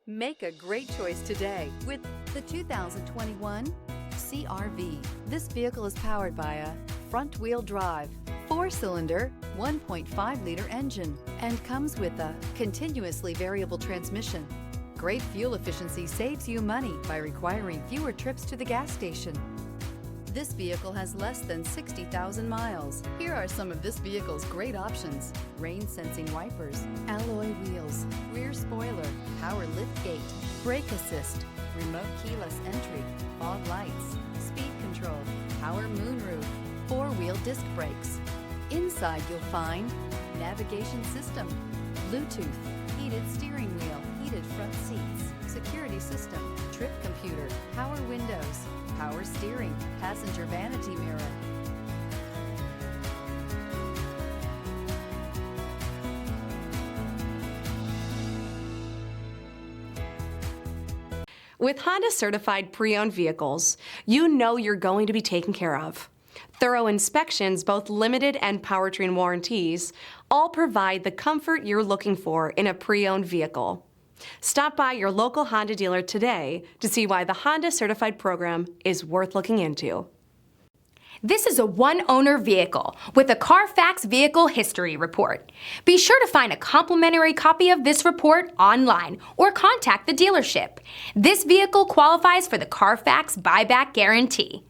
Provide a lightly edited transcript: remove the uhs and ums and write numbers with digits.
Make a great choice today with the 2021 CR-V. This vehicle is powered by a front-wheel drive, 4-cylinder, 1.5-liter engine, and comes with a continuously variable transmission. Great fuel efficiency saves you money by requiring fewer trips to the gas station. This vehicle has less than 60,000 miles. Here are some of this vehicle's great options: rain-sensing wipers, alloy wheels, rear spoiler, power liftgate, brake assist, remote keyless entry, fog lights, speed control, power moonroof, 4-wheel disc brakes. Inside you'll find navigation system, Bluetooth, heated steering wheel, heated front seats, security system, trip computer, power windows, power steering, passenger vanity mirror. With Honda Certified Pre-Owned Vehicles, you know you're going to be taken care of. Thorough inspections, both limited and powertrain warranties, all provide the comfort you're looking for in a pre-owned vehicle. Stop by your local Honda dealer today to see why the Honda Certified program is worth looking into. This is a one-owner vehicle with a Carfax Vehicle History Report. Be sure to find a complimentary copy of this report online or contact the dealership. This vehicle qualifies for the Carfax Buyback Guarantee.